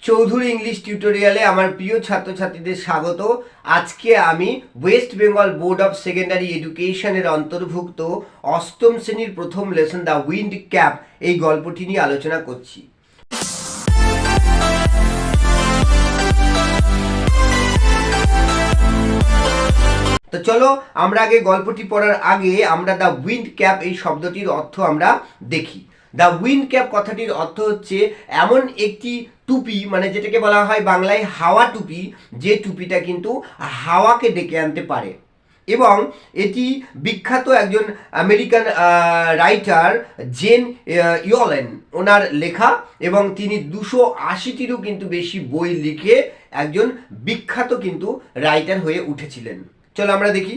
Chowdhury English টিউটোরিয়ালে আমার প্রিয় ছাত্রছাত্রীদের স্বাগত। আজকে আমি West Bengal board of secondary এডুকেশনের অন্তর্ভুক্ত অষ্টম শ্রেণীর প্রথম লেসন দ্য উইন্ড ক্যাপ এই গল্পটি নিয়ে আলোচনা করছি। তো চলো আমরা আগে গল্পটি পড়ার আগে আমরা দ্য উইন্ড ক্যাপ এই শব্দটির অর্থ আমরা দেখি। দ্য উইন্ড ক্যাপ কথাটির অর্থ হচ্ছে এমন একটি টুপি, মানে যেটাকে বলা হয় বাংলায় হাওয়া টুপি, যে টুপিটা কিন্তু হাওয়াকে ডেকে আনতে পারে। এবং এটি বিখ্যাত একজন আমেরিকান রাইটার জেন ইয়োলেন ওনার লেখা, এবং তিনি 280টিরও কিন্তু বেশি বই লিখে একজন বিখ্যাত কিন্তু রাইটার হয়ে উঠেছিলেন। চলো আমরা দেখি।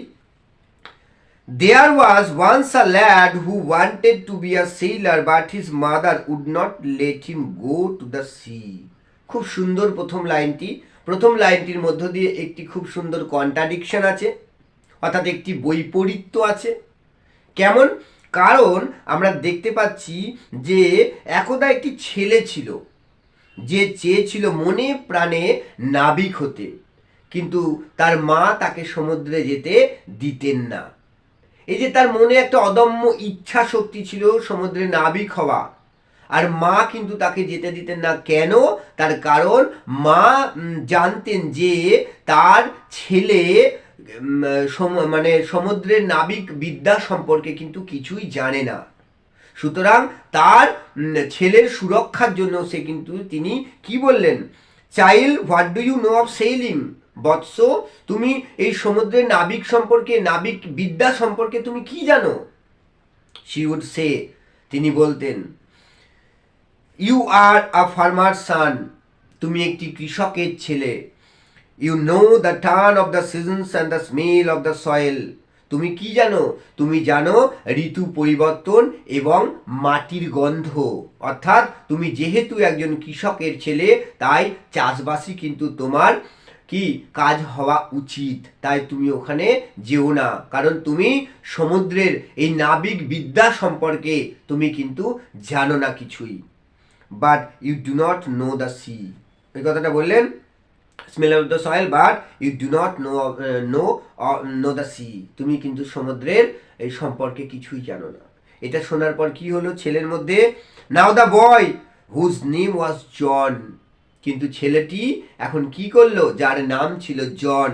There was once a lad who wanted to be a sailor, but his mother would not let him go to the sea. খুব সুন্দর প্রথম লাইনটির মধ্য দিয়ে একটি খুব সুন্দর কন্ট্রাডিকশন আছে, অর্থাৎ একটি বৈপরীত্য আছে। কেমন? কারণ আমরা দেখতে পাচ্ছি যে একদা একটি ছেলে ছিল যে চেয়েছিল মনে প্রাণে নাবিক হতে, কিন্তু তার মা তাকে সমুদ্রে যেতে দিতেন না। এই যে তার মনে একটা অদম্য ইচ্ছা শক্তি ছিল সমুদ্রে নাবিক হওয়া, আর মা কিন্তু তাকে যেতে দিতেন না। কেন? তার কারণ মা জানতেন যে তার ছেলে মানে সমুদ্রের নাবিক বিদ্যা সম্পর্কে কিন্তু কিছুই জানে না। সুতরাং তার ছেলের সুরক্ষার জন্য তিনি কি বললেন? Child, what do you know of sailing? বৎস, তুমি এই সমুদ্রের নাবিক সম্পর্কে, নাবিক বিদ্যা সম্পর্কে তুমি কি জানো? শি উড সে, তিনি বলতেন, ইউ আর আ ফার্মার সান, তুমি একটি কৃষকের ছেলে। You know the turn of the seasons and the smell of the soil, তুমি কি জানো? তুমি জানো ঋতু পরিবর্তন এবং মাটির গন্ধ। অর্থাৎ তুমি যেহেতু একজন কৃষকের ছেলে, তাই চাষবাসই কিন্তু তোমার কি কাজ হওয়া উচিত। তাই তুমি ওখানে যেও না, কারণ তুমি সমুদ্রের এই নাবিক বিদ্যা সম্পর্কে তুমি কিন্তু জানো না কিছুই। But you do not know the sea, এই কথাটা বললেন, smell of the soil, but you do not know the sea, তুমি কিন্তু সমুদ্রের এই সম্পর্কে কিছুই জানো না। এটা শোনার পর কি হলো ছেলের মধ্যে? Now the boy whose name was John, কিন্তু ছেলেটি এখন কি করলো? যার নাম ছিল জন,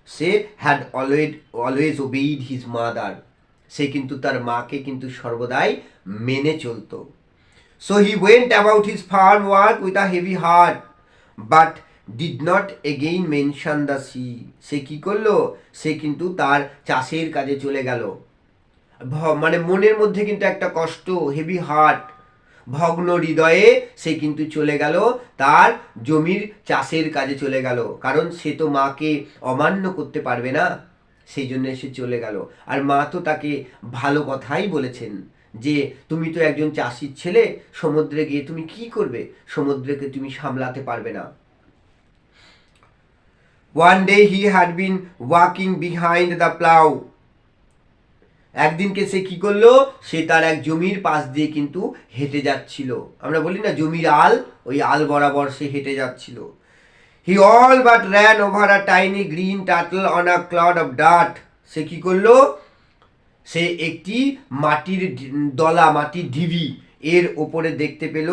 সে had always obeyed his mother, সে কিন্তু তার মাকে কিন্তু সর্বদাই মেনে চলতো। So he went about his farm work with a heavy heart, but did not again mention the sea, সে কি করলো? সে কিন্তু তার চাষের কাজে চলে গেল। মানে মনের মধ্যে কিন্তু একটা কষ্ট, হেভি হার্ট, ভগ্ন হৃদয়ে সে কিন্তু চলে গেল তার জমির চাষের কাজে চলে গেল, কারণ সে তো মাকে অমান্য করতে পারবে না, সেই জন্য সে চলে গেল। আর মা তো তাকে ভালো কথাই বলেছেন যে তুমি তো একজন চাষির ছেলে, সমুদ্রে গিয়ে তুমি কি করবে? সমুদ্রকে তুমি সামলাতে পারবে না। One day he had been walking behind the plow, একদিনকে সে কি করলো? সে তার এক জমির পাশ দিয়ে কিন্তু হেঁটে যাচ্ছিল। আমরা বলি না জমির আল, ওই আল বরাবর সে হেঁটে যাচ্ছিল। He all but ran over a tiny green turtle on a cloud of dirt, সে কি করলো? সে একটি মাটির দলা, মাটির ঢিবি, এর ওপরে দেখতে পেল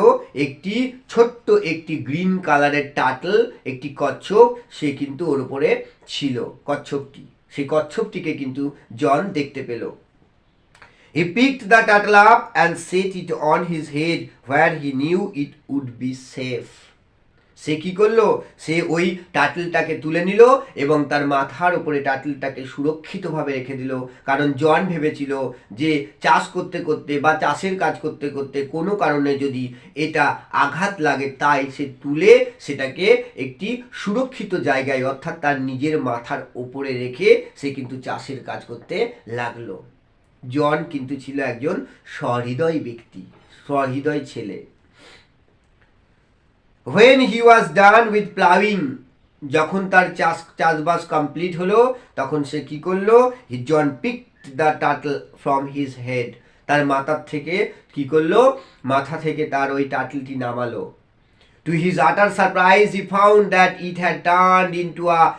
একটি গ্রিন কালারের টার্টল, একটি কচ্ছপ, সে কিন্তু ওর উপরে ছিল কচ্ছপটি। সেই কচ্ছপটিকে কিন্তু জন দেখতে পেল। He picked the turtle up and set it on his head where he knew it would be safe. সে কি করলো? সে ওই টার্টলটাকে তুলে নিল এবং তার মাথার উপরে টার্টলটাকে সুরক্ষিতভাবে রেখে দিল, কারণ জন ভেবেছিল যে চাষ করতে করতে বা চাষের কাজ করতে করতে কোনো কারণে যদি এটা আঘাত লাগে, তাই সে তুলে সেটাকে একটি সুরক্ষিত জায়গায়, অর্থাৎ তার নিজের মাথার ওপরে রেখে সে কিন্তু চাষের কাজ করতে লাগলো। জন কিন্তু ছিল একজন সহৃদয় ব্যক্তি, সহৃদয় ছেলে। When he was done with plowing, যখন তার চাষবাস কমপ্লিট হলো, তখন সে কি করলো? জন picked the turtle from his head, তার মাথা থেকে কি করলো? মাথা থেকে তার ওই টার্টলটি নামালো। To his utter surprise, he found that it had turned into a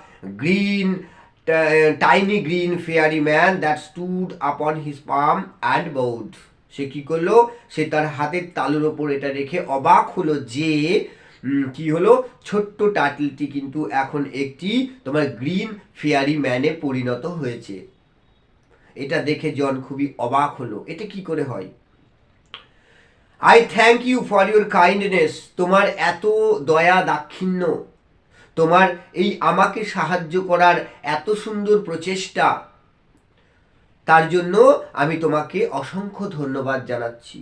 tiny green fairy man that stood upon his palm and bowed. সে কি করলো, সে তার হাতের তালুর ওপর এটা রেখে অবাক হলো যে কি হলো, ছোট্ট টার্টলটি কিন্তু এখন একটি তোমার গ্রিন ফেয়ারি ম্যানে পরিণত হয়েছে। এটা দেখে জন খুবই অবাক হলো, এটা কি করে হয়। I thank you for your kindness, তোমার এত দয়া দাক্ষিণ্য, তোমার এই আমাকে সাহায্য করার এত সুন্দর প্রচেষ্টা, তার জন্য আমি তোমাকে অসংখ্য ধন্যবাদ জানাচ্ছি।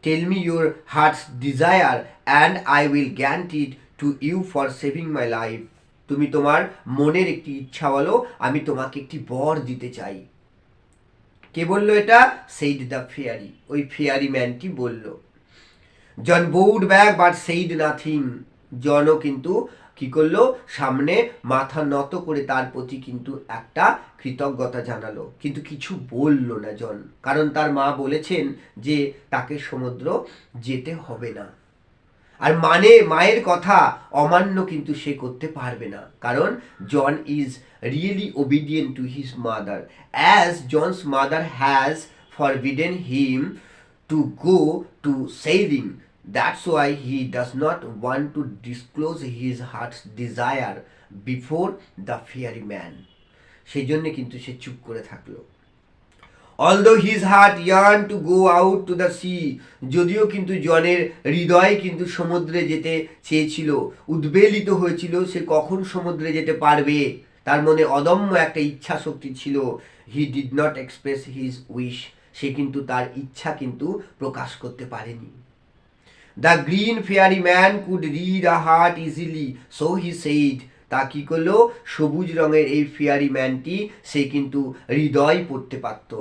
Tell me your heart's desire and I will grant it to you for saving my life. তুমি তোমার মনের একটি ইচ্ছা বলো, আমি তোমাকে একটি বর দিতে চাই। কে বললো এটা? সেইড দ্য ফেয়ারি, ওই ফেয়ারি ম্যানটি বলল। জন বউড ব্যাক বাট সেইড নাথিং। জনও কিন্তু কি করলো, সামনে মাথা নত করে তার প্রতি কিন্তু একটা কৃতজ্ঞতা জানালো, কিন্তু কিছু বলল না জন, কারণ তার মা বলেছেন যে তাকে সমুদ্র যেতে হবে না। আর মায়ের কথা অমান্য কিন্তু সে করতে পারবে না, কারণ John is really obedient to his mother, as John's mother has forbidden him to go to sailing. That's why he does not want to disclose his heart's desire before the fairy man. সেই জন্য কিন্তু সে চুপ করে থাকলো। Although his heart yearned to go out to the sea, যদিও কিন্তু জনের হৃদয় কিন্তু সমুদ্রে যেতে চেয়েছিল, উদ্বেলিত হয়েছিল সে কখন সমুদ্রে যেতে পারবে, তার মনে অদম্য একটা ইচ্ছা শক্তি ছিল। He did not express his wish, সে কিন্তু তার ইচ্ছা কিন্তু প্রকাশ করতে পারেনি। The green fairy man could read a heart easily, so he said. তা কি করলো, সবুজ রঙের এই ফেয়ারি ম্যানটি সে কিন্তু হৃদয় পড়তে পারত,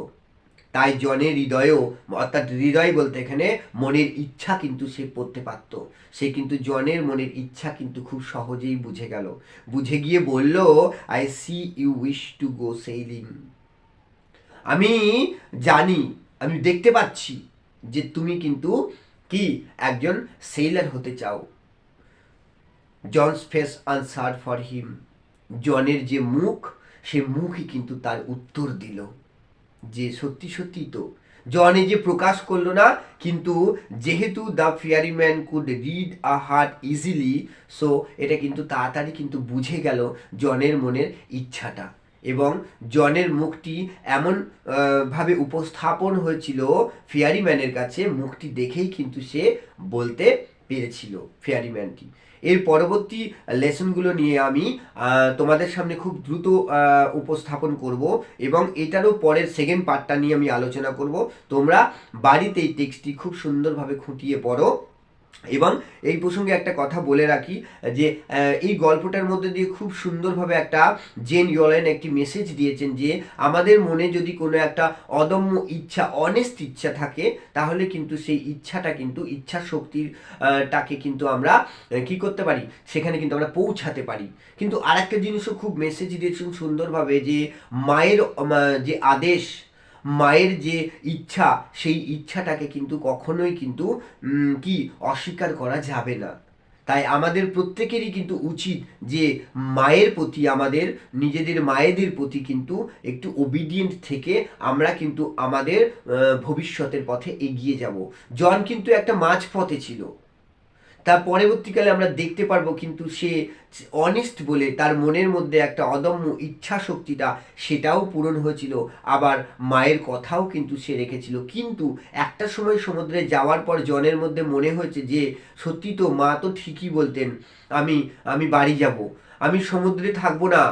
তাই জনের হৃদয়েও, অর্থাৎ হৃদয় বলতে এখানে মনের ইচ্ছা কিন্তু সে পড়তে পারত। সে কিন্তু জনের মনের ইচ্ছা কিন্তু খুব সহজেই বুঝে গেল, বুঝে গিয়ে বলল, I see you wish to go sailing. আমি জানি, আমি দেখতে পাচ্ছি যে তুমি কিন্তু কি একজন সেইলার হতে চাও। John's face answer for him, জনের যে মুখ, সে মুখই কিন্তু তার উত্তর দিল যে সত্যি সত্যি তো। জনে যে প্রকাশ করলো না, কিন্তু যেহেতু the fairy man could read a heart easily, so এটা কিন্তু তাড়াতাড়ি কিন্তু বুঝে গেল জনের মনের ইচ্ছাটা, এবং জনের মুখটি এমন ভাবে উপস্থাপন হয়েছিল ফেয়ারি ম্যানের কাছে, মুখটি দেখেই কিন্তু সে বলতে পেরেছিল ফেয়ারি ম্যানটি। এর পরবর্তী লেসনগুলো নিয়ে আমি তোমাদের সামনে খুব দ্রুত উপস্থাপন করব, এবং এটারও পরের সেকেন্ড পার্টটা নিয়ে আমি আলোচনা করব। তোমরা বাড়িতে এই টেক্সটটি খুব সুন্দরভাবে খুঁটিয়ে পড়ো। এবং এই প্রসঙ্গে একটা কথা বলে রাখি যে এই গল্পটার মধ্যে দিয়ে খুব সুন্দরভাবে একটা জেন ইয়োলেন একটি মেসেজ দিয়েছেন যে আমাদের মনে যদি কোনো একটা অদম্য ইচ্ছা, অনেস্ট ইচ্ছা থাকে, তাহলে কিন্তু সেই ইচ্ছাটা কিন্তু ইচ্ছা শক্তির টাকে কিন্তু আমরা কি করতে পারি, সেখানে কিন্তু আমরা পৌঁছাতে পারি। কিন্তু আর একটা জিনিসও খুব মেসেজ দিয়েছেন সুন্দরভাবে, যে মায়ের যে আদেশ, মায়ের যে ইচ্ছা, সেই ইচ্ছাটাকে কিন্তু কখনোই কিন্তু কি অস্বীকার করা যাবে না। তাই আমাদের প্রত্যেকেরই কিন্তু উচিত যে মায়ের প্রতি, আমাদের নিজেদের মায়েদের প্রতি কিন্তু একটু ওবিডিয়েন্ট থেকে আমরা কিন্তু আমাদের ভবিষ্যতের পথে এগিয়ে যাব। জন কিন্তু একটা মাঝপথে ছিল, তার পরবর্তীকালে আমরা দেখতে পারবো কিন্তু সে অনেস্ট বলে তার মনের মধ্যে একটা অদম্য ইচ্ছা শক্তিটা সেটাও পূরণ হয়েছিল, আবার মায়ের কথাও কিন্তু সে রেখেছিল। কিন্তু একটা সময় সমুদ্রে যাওয়ার পর জনের মধ্যে মনে হয়েছে যে সত্যি তো, মা তো ঠিকই বলতেন, আমি বাড়ি যাব, আমি সমুদ্রে থাকবো না।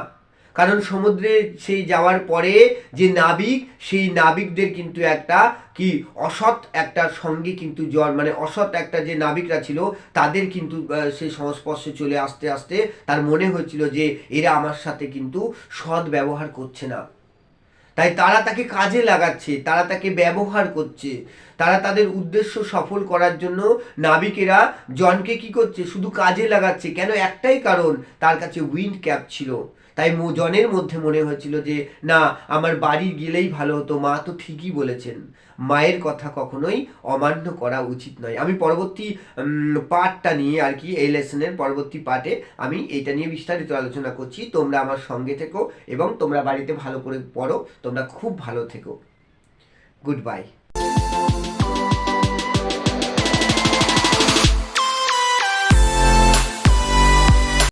কারণ সমুদ্রে সেই যাওয়ার পরে যে নাবিক, সেই নাবিকদের কিন্তু একটা কি অসৎ একটা সঙ্গে কিন্তু মানে অসৎ একটা যে নাবিকরা ছিল, তাদের কিন্তু সেই সংস্পর্শে চলে আসতে আসতে তার মনে হয়েছিল যে এরা আমার সাথে কিন্তু সৎ ব্যবহার করছে না, তাই তারা তাকে কাজে লাগাচ্ছে, তারা তাকে ব্যবহার করছে। তারা তাদের উদ্দেশ্য সফল করার জন্য নাবিকেরা জনকে কি করছে, শুধু কাজে লাগাচ্ছে। কেন? একটাই কারণ, তার কাছে উইন্ড ক্যাপ ছিল। তাই জনের মধ্যে মনে হয়েছিল যে না, আমার বাড়ি গেলেই ভালো হতো, মা তো ঠিকই বলেছেন, মায়ের কথা কখনোই অমান্য করা উচিত নয়। আমি পরবর্তী পার্টটা নিয়ে আর কি, এই লেসনের পরবর্তী পার্টে আমি এটা নিয়ে বিস্তারিত আলোচনা করছি। তোমরা আমার সঙ্গে থেকো এবং তোমরা বাড়িতে ভালো করে পড়ো। তোমরা খুব ভালো থেকো। Good bye.